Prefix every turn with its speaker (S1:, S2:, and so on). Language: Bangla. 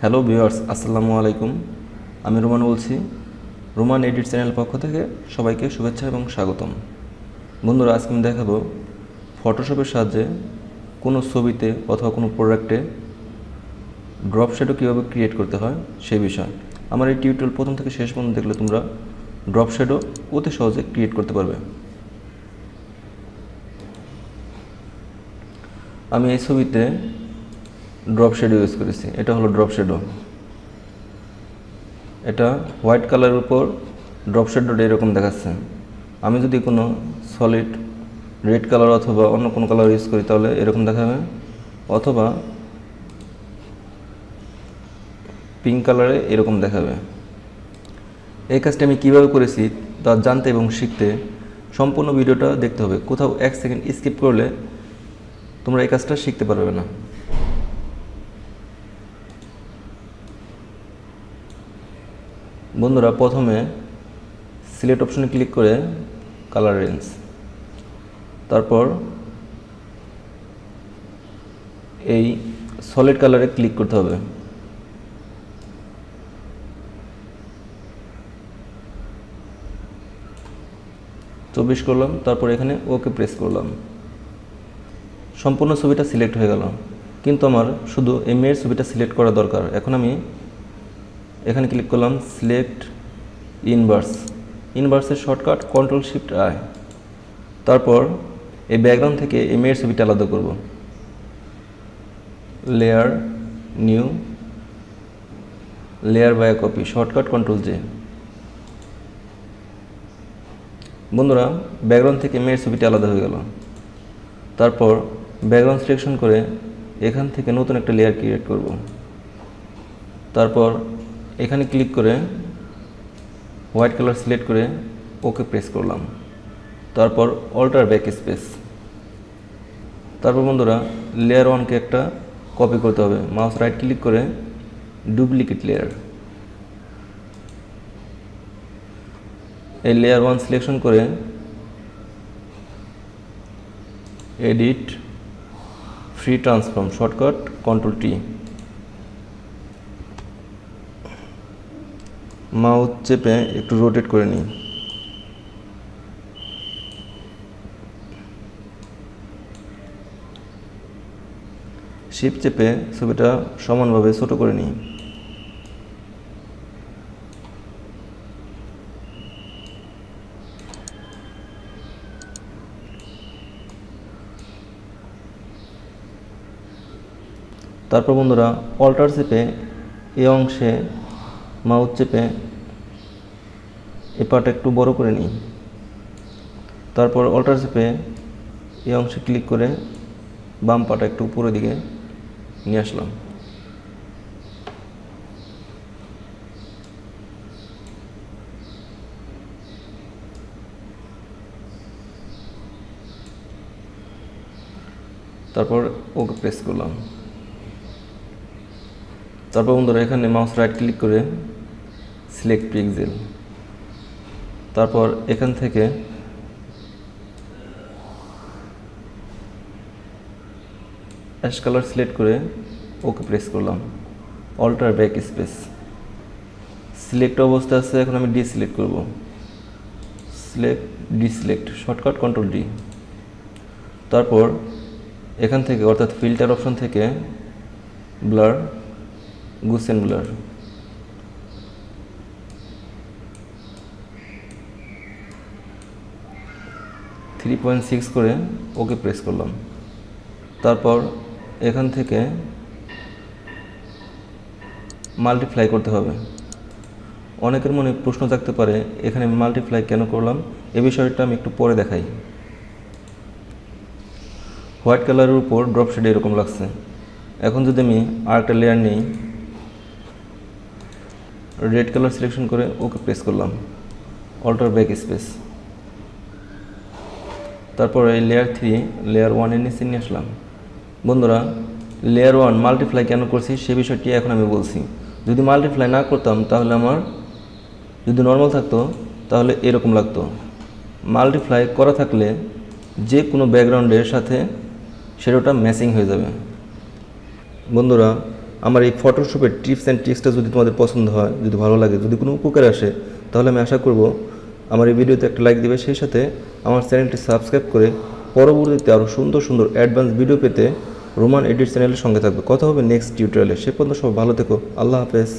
S1: হ্যালো ভিউয়ার্স, আসসালামু আলাইকুম। আমি রোমান বলছি। রোমান এডিট চ্যানেল পক্ষ থেকে সবাইকে শুভেচ্ছা এবং স্বাগতম। বন্ধুরা, আজকে আমি দেখাবো ফটোশপের সাহায্যে কোনো ছবিতে অথবা কোনো প্রোডাক্টে ড্রপ শ্যাডো কীভাবে ক্রিয়েট করতে হয় সেই বিষয়। আমার এই টিউটোরিয়াল প্রথম থেকে শেষ পর্যন্ত দেখলে তোমরা ড্রপ শ্যাডো অতি সহজে ক্রিয়েট করতে পারবে। আমি এই ছবিতে ড্রপ শ্যাডো ইউজ করেছি। এটা হলো ড্রপ শ্যাডো। এটা হোয়াইট কালারের উপর ড্রপ শ্যাডোটা এরকম দেখাচ্ছে। আমি যদি কোনো সলিড রেড কালার অথবা অন্য কোনো কালার ইউজ করি তাহলে এরকম দেখাবে, অথবা পিঙ্ক কালারে এরকম দেখাবে। এই কাজটা আমি কীভাবে করেছি তা জানতে এবং শিখতে সম্পূর্ণ ভিডিওটা দেখতে হবে। কোথাও 1 সেকেন্ড স্কিপ করলে তোমরা এই কাজটা শিখতে পারবে না। বন্ধুরা, প্রথমে সিলেক্ট অপশনে ক্লিক করে কালার রেঞ্জ, তারপর এই সলিড কালারে ক্লিক করতে হবে। চব্বিশ করলাম, তারপর এখানে ওকে প্রেস করলাম। সম্পূর্ণ ছবিটা সিলেক্ট হয়ে গেল, কিন্তু আমার শুধু এই মেয়ের ছবিটা সিলেক্ট করা দরকার। এখন আমি এখানে ক্লিক করলাম সিলেক্ট ইনভার্সের শর্টকাট Ctrl+Shift+I। তারপর এই ব্যাকগ্রাউন্ড থেকে এই মেয়ের ছবিটা আলাদা করব। Layer, new, layer by copy, shortcut Ctrl+J। বন্ধুরা, ব্যাকগ্রাউন্ড থেকে মেয়ের ছবিটা আলাদা হয়ে গেল। তারপর ব্যাকগ্রাউন্ড সিলেকশন করে এখান থেকে নতুন একটা লেয়ার ক্রিয়েট করব। তারপর এখানে ক্লিক করে হোয়াইট কালার সিলেক্ট করে ওকে প্রেস করলাম। তারপর অল্টার ব্যাক স্পেস। তারপর বন্ধুরা, লেয়ার 1কে একটা কপি করতে হবে। মাউস রাইট ক্লিক করে ডুপ্লিকেট লেয়ার, এই লেয়ার 1 সিলেকশন করে edit, free transform, shortcut Ctrl+T। Mouse চেপে একটু রোটেট করে নিই। শিফট চেপে ছবিটা সমানভাবে ছোট করে নিই। তারপর বন্ধুরা, অল্টার চেপে এই অংশে মাউস চেপে এই পার্টটা একটু বড় করে নিই। তারপর অল্টার চেপে এই অংশে ক্লিক করে বাম পাটা একটু উপরের দিকে নিয়ে আসলাম। তারপর ওকে প্রেস করলাম। তারপর বন্ধুরা, এখানে মাউস রাইট ক্লিক করে সিলেক্ট পিক্সেল। তারপর এখান থেকে অ্যাশ কালার সিলেক্ট করে ওকে প্রেস করলাম। অল্টার ব্যাক স্পেস, সিলেক্ট অবস্থা আছে, এখন আমি ডিসিলেক্ট করব। Deselect, shortcut Ctrl+D। তারপর এখান থেকে অর্থাৎ ফিল্টার অপশন থেকে ব্লার, গুসেন ব্লার, .6 করে ওকে প্রেস করলাম। তারপর এখান থেকে মাল্টিপ্লাই করতে হবে। অনেকের মনে প্রশ্ন থাকতে পারে এখানে মাল্টিপ্লাই কেন করলাম, এ বিষয়টা আমি একটু পরে দেখাই। হোয়াইট কালারের উপর ড্রপ শেড এরকম লাগছে। এখন যদি আমি আরেকটা লেয়ার নিই, রেড কালার সিলেকশন করে ওকে প্রেস করলাম। Alter backspace. তারপর এই লেয়ার 3 লেয়ার 1 এর নিচে নিয়ে আসলাম। বন্ধুরা, লেয়ার 1 মাল্টিপ্লাই কেন করছি সে বিষয়টি এখন আমি বলছি। যদি মাল্টিপ্লাই না করতাম তাহলে আমার যদি নর্মাল থাকতো তাহলে এরকম লাগতো। মাল্টিপ্লাই করা থাকলে যে কোনো ব্যাকগ্রাউন্ডের সাথে সেটা ম্যাচিং হয়ে যাবে। বন্ধুরা, আমার এই ফটোশপের টিপস অ্যান্ড ট্রিক্সটা যদি তোমাদের পছন্দ হয়, যদি ভালো লাগে, যদি কোনো উপকার আসে, তাহলে আমি আশা করব আমার এই ভিডিওতে একটা লাইক দিবে, সেই সাথে আমার চ্যানেলটি সাবস্ক্রাইব করে পরবর্তীতে আরও সুন্দর সুন্দর অ্যাডভান্স ভিডিও পেতে রোমান এডিট চ্যানেলের সঙ্গে থাকবে। কথা হবে নেক্সট টিউটোরিয়ালে। সে পর্যন্ত সব ভালো থেকো। আল্লাহ হাফেজ।